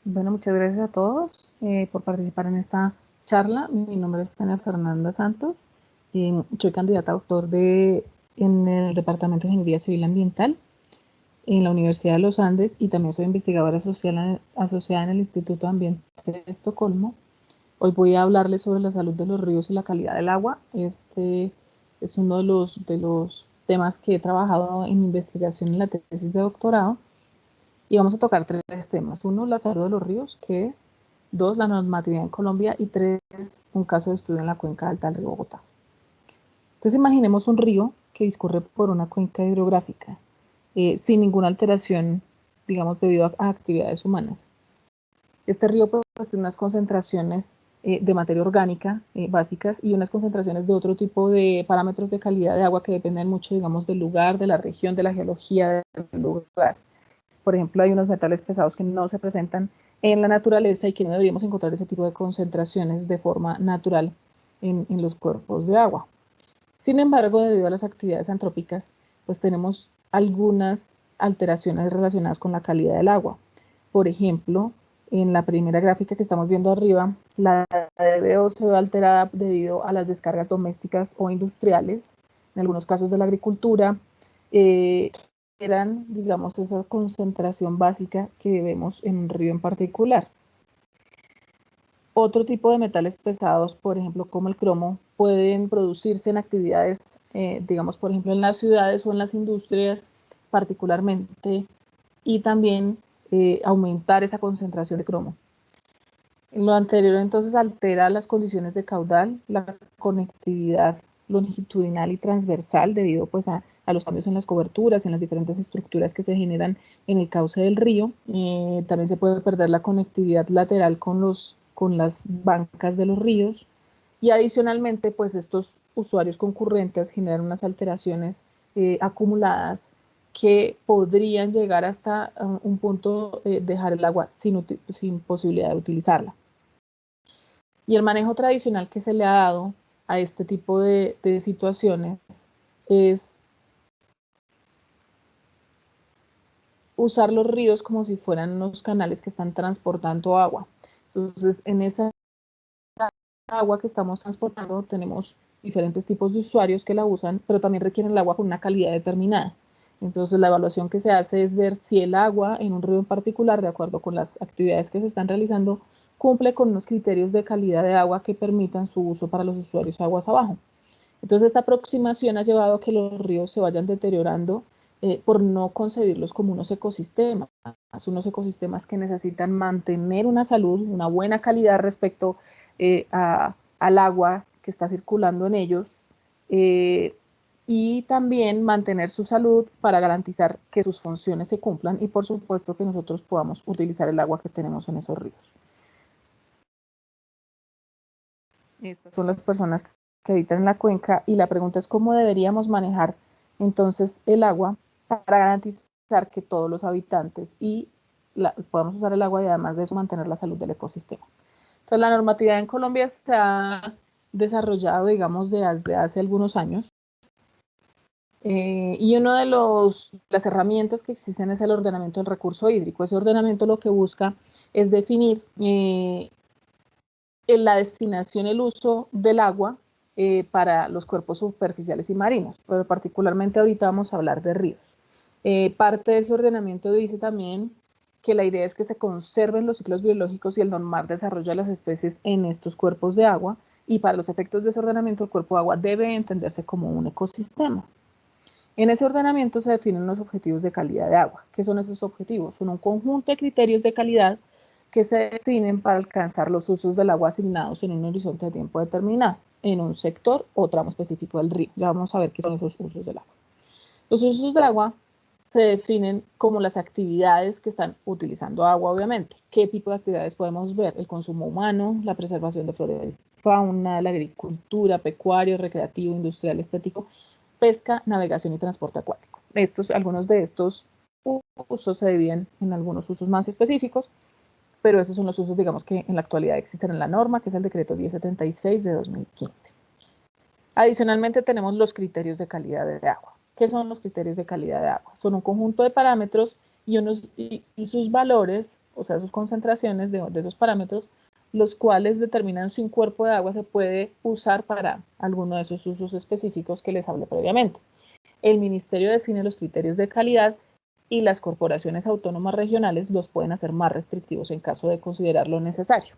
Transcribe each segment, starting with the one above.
Bueno, muchas gracias a todos por participar en esta charla. Mi nombre es Tania Fernanda Santos. Soy candidata a doctor en el Departamento de Ingeniería Civil Ambiental en la Universidad de los Andes y también soy investigadora asociada en el Instituto de Ambiente de Estocolmo. Hoy voy a hablarles sobre la salud de los ríos y la calidad del agua. Este es uno de los temas que he trabajado en mi investigación en la tesis de doctorado. Y vamos a tocar tres temas. Uno, la salud de los ríos, ¿qué es? Dos, la normatividad en Colombia. Y tres, un caso de estudio en la cuenca alta del río Bogotá. Entonces imaginemos un río que discurre por una cuenca hidrográfica sin ninguna alteración, digamos, debido a actividades humanas. Este río pues, tiene unas concentraciones de materia orgánica básicas y unas concentraciones de otro tipo de parámetros de calidad de agua que dependen mucho, digamos, del lugar, de la región, de la geología del lugar. Por ejemplo, hay unos metales pesados que no se presentan en la naturaleza y que no deberíamos encontrar ese tipo de concentraciones de forma natural en los cuerpos de agua. Sin embargo, debido a las actividades antrópicas, pues tenemos algunas alteraciones relacionadas con la calidad del agua. Por ejemplo, en la primera gráfica que estamos viendo arriba, la DBO se ve alterada debido a las descargas domésticas o industriales, en algunos casos de la agricultura, eran, digamos, esa concentración básica que vemos en un río en particular. Otro tipo de metales pesados, por ejemplo, como el cromo, pueden producirse en actividades, digamos, por ejemplo, en las ciudades o en las industrias particularmente, y también aumentar esa concentración de cromo. Lo anterior entonces altera las condiciones de caudal, la conectividad longitudinal y transversal debido pues a los cambios en las coberturas y en las diferentes estructuras que se generan en el cauce del río. También se puede perder la conectividad lateral con las bancas de los ríos y adicionalmente pues estos usuarios concurrentes generan unas alteraciones acumuladas que podrían llegar hasta un punto dejar el agua sin posibilidad de utilizarla. Y el manejo tradicional que se le ha dado a este tipo de situaciones es usar los ríos como si fueran unos canales que están transportando agua. Entonces, en esa agua que estamos transportando tenemos diferentes tipos de usuarios que la usan, pero también requieren el agua con una calidad determinada. Entonces, la evaluación que se hace es ver si el agua en un río en particular, de acuerdo con las actividades que se están realizando, cumple con unos criterios de calidad de agua que permitan su uso para los usuarios aguas abajo. Entonces, esta aproximación ha llevado a que los ríos se vayan deteriorando por no concebirlos como unos ecosistemas que necesitan mantener una salud, una buena calidad respecto al agua que está circulando en ellos y también mantener su salud para garantizar que sus funciones se cumplan y por supuesto que nosotros podamos utilizar el agua que tenemos en esos ríos. Estas son las personas que habitan en la cuenca y la pregunta es cómo deberíamos manejar entonces el agua para garantizar que todos los habitantes podamos usar el agua y además de eso mantener la salud del ecosistema. Entonces la normatividad en Colombia se ha desarrollado, digamos, desde hace algunos años y una de las herramientas que existen es el ordenamiento del recurso hídrico. Ese ordenamiento lo que busca es definir en la destinación, el uso del agua para los cuerpos superficiales y marinos, pero particularmente ahorita vamos a hablar de ríos. Parte de ese ordenamiento dice también que la idea es que se conserven los ciclos biológicos y el normal desarrollo de las especies en estos cuerpos de agua, y para los efectos de ese ordenamiento el cuerpo de agua debe entenderse como un ecosistema. En ese ordenamiento se definen los objetivos de calidad de agua. ¿Qué son esos objetivos? Son un conjunto de criterios de calidad que se definen para alcanzar los usos del agua asignados en un horizonte de tiempo determinado, en un sector o tramo específico del río. Ya vamos a ver qué son esos usos del agua. Los usos del agua se definen como las actividades que están utilizando agua, obviamente. ¿Qué tipo de actividades podemos ver? El consumo humano, la preservación de flora y fauna, la agricultura, pecuario, recreativo, industrial, estético, pesca, navegación y transporte acuático. Algunos de estos usos se dividen en algunos usos más específicos, pero esos son los usos, digamos, que en la actualidad existen en la norma, que es el decreto 1076 de 2015. Adicionalmente tenemos los criterios de calidad de agua. ¿Qué son los criterios de calidad de agua? Son un conjunto de parámetros y sus valores, o sea, sus concentraciones de esos parámetros, los cuales determinan si un cuerpo de agua se puede usar para alguno de esos usos específicos que les hablé previamente. El ministerio define los criterios de calidad y las corporaciones autónomas regionales los pueden hacer más restrictivos en caso de considerarlo necesario.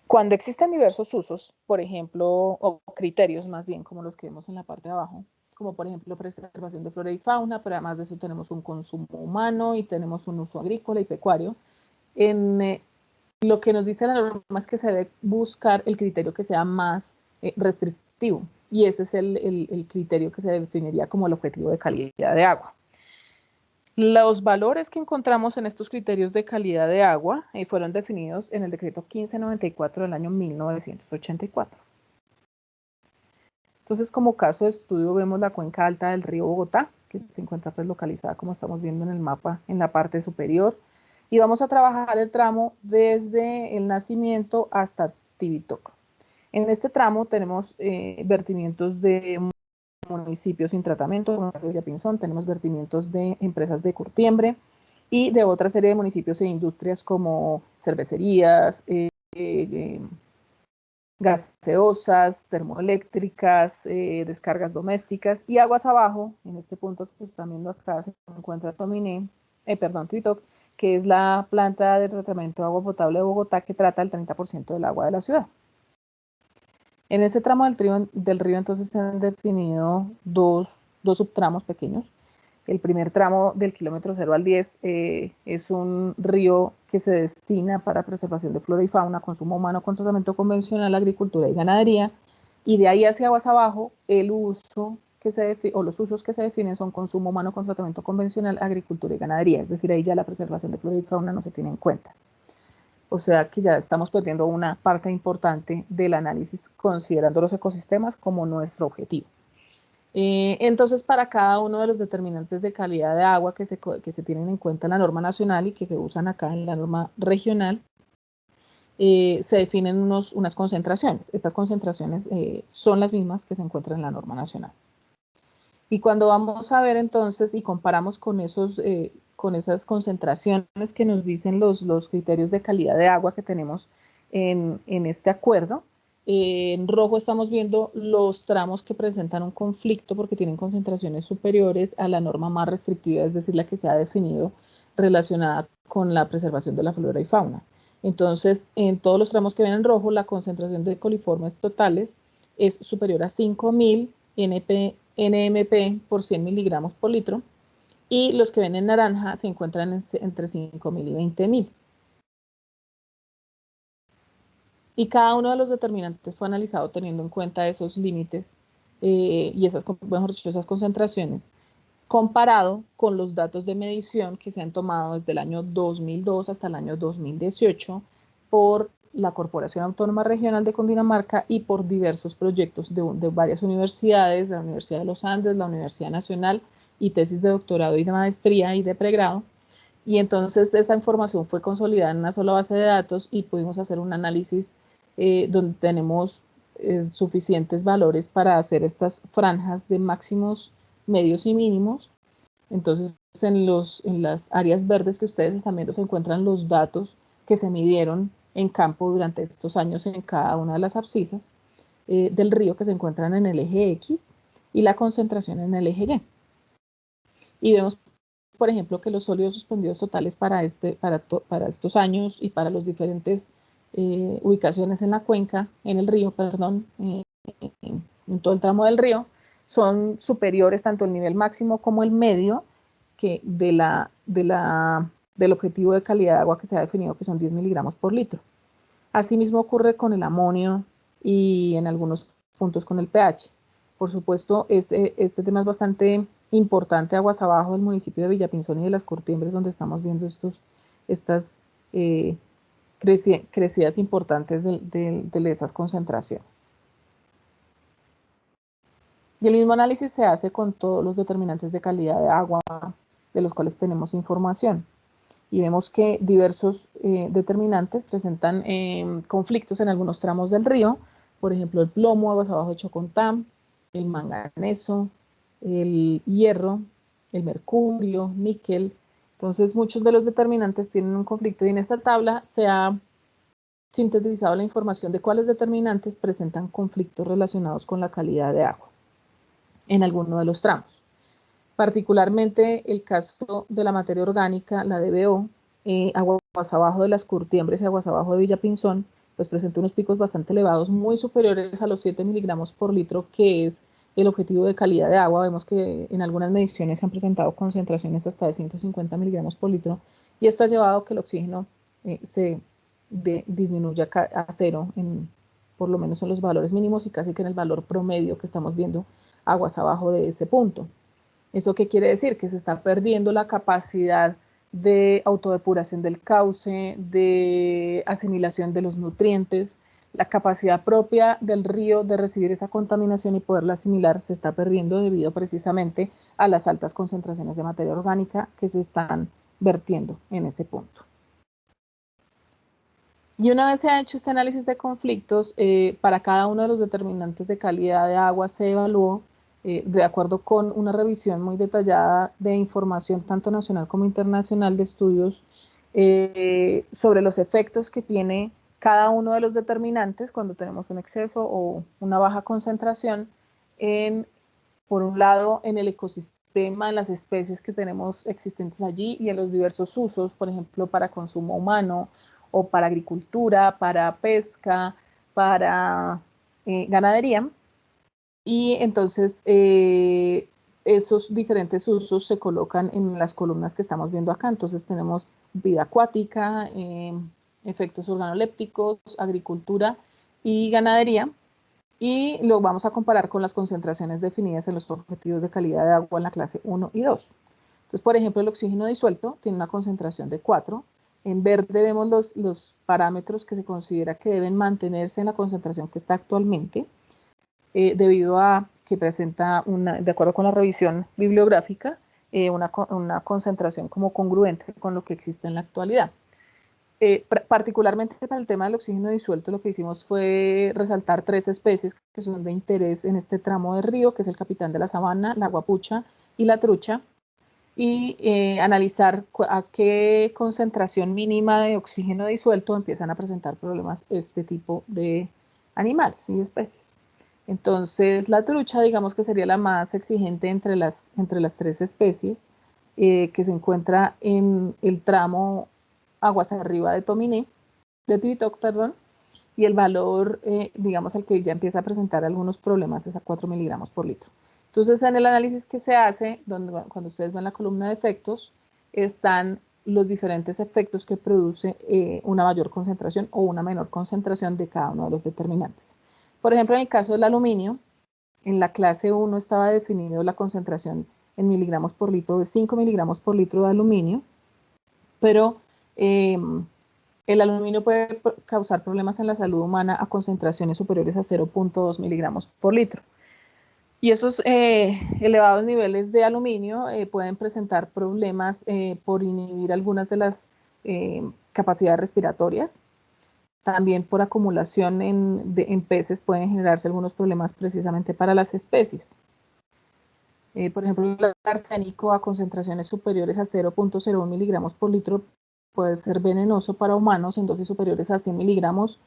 Cuando existen diversos usos, por ejemplo, o criterios más bien, como los que vemos en la parte de abajo, como por ejemplo preservación de flora y fauna, pero además de eso tenemos un consumo humano y tenemos un uso agrícola y pecuario, lo que nos dice la norma es que se debe buscar el criterio que sea más restrictivo, y ese es el criterio que se definiría como el objetivo de calidad de agua. Los valores que encontramos en estos criterios de calidad de agua fueron definidos en el decreto 1594 del año 1984. Entonces, como caso de estudio, vemos la cuenca alta del río Bogotá, que se encuentra pues localizada, como estamos viendo en el mapa, en la parte superior. Y vamos a trabajar el tramo desde el Nacimiento hasta Tibitoco. En este tramo tenemos vertimientos de municipios sin tratamiento, como el Villapinzón, tenemos vertimientos de empresas de curtiembre y de otra serie de municipios e industrias como cervecerías, gaseosas, termoeléctricas, descargas domésticas, y aguas abajo, en este punto que están viendo acá se encuentra Tibitoc, que es la planta de tratamiento de agua potable de Bogotá, que trata el 30% del agua de la ciudad. En este tramo del río entonces se han definido dos subtramos pequeños. El primer tramo del kilómetro 0 al 10 es un río que se destina para preservación de flora y fauna, consumo humano, con tratamiento convencional, agricultura y ganadería, y de ahí hacia aguas abajo el uso que los usos que se definen son consumo humano con tratamiento convencional, agricultura y ganadería, es decir, ahí ya la preservación de flora y fauna no se tiene en cuenta. O sea que ya estamos perdiendo una parte importante del análisis considerando los ecosistemas como nuestro objetivo. Entonces, para cada uno de los determinantes de calidad de agua que se tienen en cuenta en la norma nacional y que se usan acá en la norma regional, se definen unas concentraciones. Estas concentraciones son las mismas que se encuentran en la norma nacional. Y cuando vamos a ver entonces y comparamos con esas concentraciones que nos dicen los criterios de calidad de agua que tenemos en este acuerdo, en rojo estamos viendo los tramos que presentan un conflicto porque tienen concentraciones superiores a la norma más restrictiva, es decir, la que se ha definido relacionada con la preservación de la flora y fauna. Entonces, en todos los tramos que ven en rojo, la concentración de coliformes totales es superior a 5.000 NMP por 100 miligramos por litro, y los que ven en naranja se encuentran entre 5.000 y 20.000. Y cada uno de los determinantes fue analizado teniendo en cuenta esos límites y esas concentraciones, comparado con los datos de medición que se han tomado desde el año 2002 hasta el año 2018 por la Corporación Autónoma Regional de Cundinamarca y por diversos proyectos de varias universidades, la Universidad de los Andes, la Universidad Nacional, y tesis de doctorado y de maestría y de pregrado. Y entonces esa información fue consolidada en una sola base de datos y pudimos hacer un análisis donde tenemos suficientes valores para hacer estas franjas de máximos, medios y mínimos. Entonces en las áreas verdes que ustedes están viendo se encuentran los datos que se midieron en campo durante estos años en cada una de las abscisas del río, que se encuentran en el eje X, y la concentración en el eje Y. Y vemos, por ejemplo, que los sólidos suspendidos totales para estos años y para las diferentes ubicaciones en la cuenca, en el río, perdón, en todo el tramo del río, son superiores tanto el nivel máximo como el medio del objetivo de calidad de agua que se ha definido, que son 10 miligramos por litro. Asimismo ocurre con el amonio y en algunos puntos con el pH. Por supuesto, este tema es bastante importante aguas abajo del municipio de Villapinzón y de las Curtiembres, donde estamos viendo estas crecidas importantes de esas concentraciones. Y el mismo análisis se hace con todos los determinantes de calidad de agua de los cuales tenemos información. Y vemos que diversos determinantes presentan conflictos en algunos tramos del río, por ejemplo el plomo, aguas abajo de Chocontá, el manganeso, el hierro, el mercurio, níquel. Entonces muchos de los determinantes tienen un conflicto y en esta tabla se ha sintetizado la información de cuáles determinantes presentan conflictos relacionados con la calidad de agua en alguno de los tramos. Particularmente el caso de la materia orgánica, la DBO, aguas abajo de las Curtiembres y aguas abajo de Villapinzón, pues presenta unos picos bastante elevados, muy superiores a los 7 miligramos por litro, que es el objetivo de calidad de agua. Vemos que en algunas mediciones se han presentado concentraciones hasta de 150 miligramos por litro, y esto ha llevado a que el oxígeno se disminuya a cero, por lo menos en los valores mínimos y casi que en el valor promedio que estamos viendo aguas abajo de ese punto. ¿Eso qué quiere decir? Que se está perdiendo la capacidad de autodepuración del cauce, de asimilación de los nutrientes, la capacidad propia del río de recibir esa contaminación y poderla asimilar se está perdiendo debido precisamente a las altas concentraciones de materia orgánica que se están vertiendo en ese punto. Y una vez se ha hecho este análisis de conflictos, para cada uno de los determinantes de calidad de agua se evaluó de acuerdo con una revisión muy detallada de información tanto nacional como internacional de estudios sobre los efectos que tiene cada uno de los determinantes cuando tenemos un exceso o una baja concentración por un lado, en el ecosistema, en las especies que tenemos existentes allí y en los diversos usos, por ejemplo, para consumo humano o para agricultura, para pesca, para ganadería. Y entonces esos diferentes usos se colocan en las columnas que estamos viendo acá. Entonces tenemos vida acuática, efectos organolépticos, agricultura y ganadería. Y lo vamos a comparar con las concentraciones definidas en los objetivos de calidad de agua en la clase 1 y 2. Entonces, por ejemplo, el oxígeno disuelto tiene una concentración de 4. En verde vemos los parámetros que se considera que deben mantenerse en la concentración que está actualmente, debido a que presenta, de acuerdo con la revisión bibliográfica, una concentración como congruente con lo que existe en la actualidad. Particularmente para el tema del oxígeno disuelto, lo que hicimos fue resaltar 3 especies que son de interés en este tramo de río, que es el capitán de la sabana, la guapucha y la trucha, y analizar a qué concentración mínima de oxígeno disuelto empiezan a presentar problemas este tipo de animales y especies. Entonces, la trucha, digamos que sería la más exigente entre las 3 especies, que se encuentra en el tramo aguas arriba de Tominé, de Tibitoc, perdón, y el valor, digamos, al que ya empieza a presentar algunos problemas es a 4 miligramos por litro. Entonces, en el análisis que se hace, cuando ustedes ven la columna de efectos, están los diferentes efectos que produce una mayor concentración o una menor concentración de cada uno de los determinantes. Por ejemplo, en el caso del aluminio, en la clase 1 estaba definido la concentración en miligramos por litro de 5 miligramos por litro de aluminio, pero el aluminio puede causar problemas en la salud humana a concentraciones superiores a 0.2 miligramos por litro. Y esos elevados niveles de aluminio pueden presentar problemas por inhibir algunas de las capacidades respiratorias. También por acumulación en peces pueden generarse algunos problemas precisamente para las especies. Por ejemplo, el arsénico a concentraciones superiores a 0.01 miligramos por litro puede ser venenoso para humanos en dosis superiores a 100 miligramos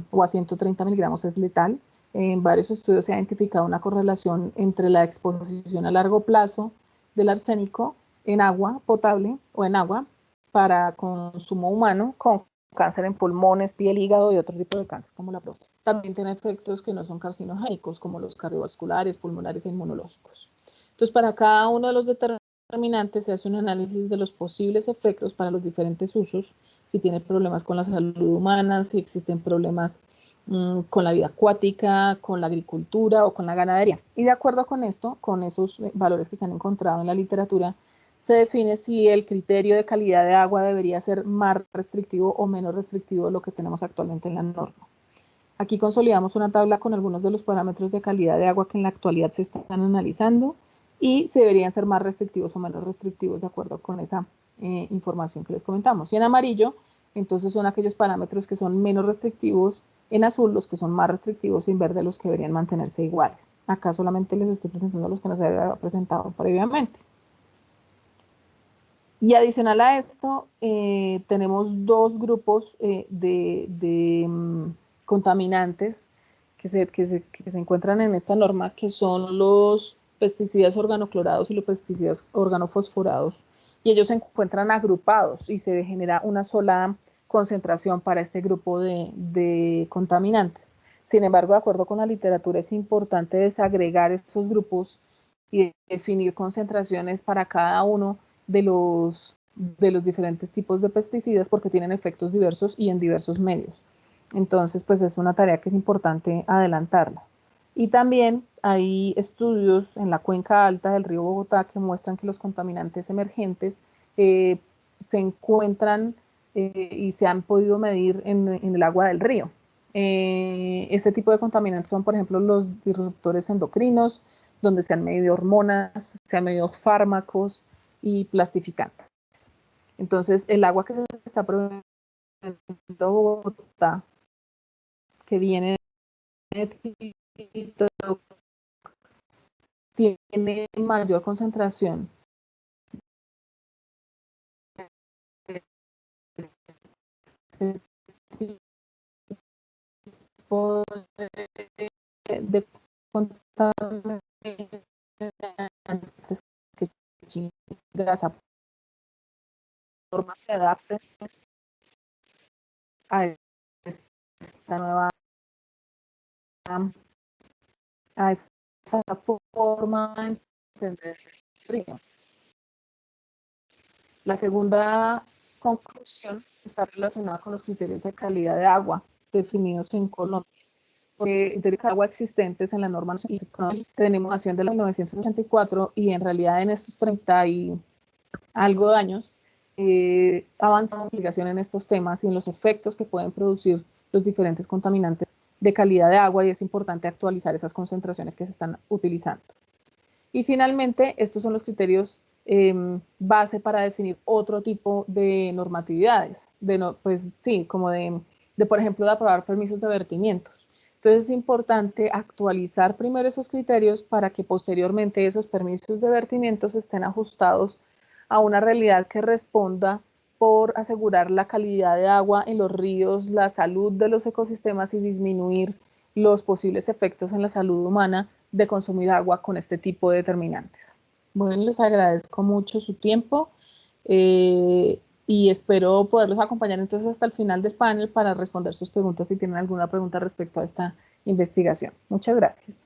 o a 130 miligramos es letal. En varios estudios se ha identificado una correlación entre la exposición a largo plazo del arsénico en agua potable o en agua para consumo humano con cáncer en pulmones, piel, hígado y otro tipo de cáncer como la próstata. También tiene efectos que no son carcinogénicos como los cardiovasculares, pulmonares e inmunológicos. Entonces, para cada uno de los determinantes se hace un análisis de los posibles efectos para los diferentes usos, si tiene problemas con la salud humana, si existen problemas con la vida acuática, con la agricultura o con la ganadería. Y de acuerdo con esto, con esos valores que se han encontrado en la literatura, se define si el criterio de calidad de agua debería ser más restrictivo o menos restrictivo de lo que tenemos actualmente en la norma. Aquí consolidamos una tabla con algunos de los parámetros de calidad de agua que en la actualidad se están analizando y si deberían ser más restrictivos o menos restrictivos de acuerdo con esa información que les comentamos. Y en amarillo, entonces son aquellos parámetros que son menos restrictivos, en azul los que son más restrictivos y en verde los que deberían mantenerse iguales. Acá solamente les estoy presentando los que no se había presentado previamente. Y adicional a esto, tenemos dos grupos contaminantes que se encuentran en esta norma, que son los pesticidas organoclorados y los pesticidas organofosforados. Y ellos se encuentran agrupados y se genera una sola concentración para este grupo de contaminantes. Sin embargo, de acuerdo con la literatura, es importante desagregar estos grupos y definir concentraciones para cada uno de los diferentes tipos de pesticidas, porque tienen efectos diversos y en diversos medios. Entonces, pues es una tarea que es importante adelantarla. Y también hay estudios en la cuenca alta del río Bogotá que muestran que los contaminantes emergentes se encuentran y se han podido medir en el agua del río. Este tipo de contaminantes son, por ejemplo, los disruptores endocrinos, donde se han medido hormonas, se han medido fármacos y plastificantes. Entonces, el agua que se está produciendo en Bogotá, que viene de TikTok, tiene mayor concentración de contaminantes que esa forma se adapte a esta nueva, a esa forma de entender el río. La segunda conclusión está relacionada con los criterios de calidad de agua definidos en Colombia. Porque criterios de agua existentes en la norma nacional tenemos nación de la 1984 y en realidad en estos 30 y algo de años avanza la investigación en estos temas y en los efectos que pueden producir los diferentes contaminantes de calidad de agua, y es importante actualizar esas concentraciones que se están utilizando. Y finalmente, estos son los criterios base para definir otro tipo de normatividades, pues sí, como por ejemplo, de aprobar permisos de vertimientos. Entonces es importante actualizar primero esos criterios para que posteriormente esos permisos de vertimientos estén ajustados a una realidad que responda por asegurar la calidad de agua en los ríos, la salud de los ecosistemas y disminuir los posibles efectos en la salud humana de consumir agua con este tipo de determinantes. Bueno, les agradezco mucho su tiempo y espero poderlos acompañar entonces hasta el final del panel para responder sus preguntas si tienen alguna pregunta respecto a esta investigación. Muchas gracias.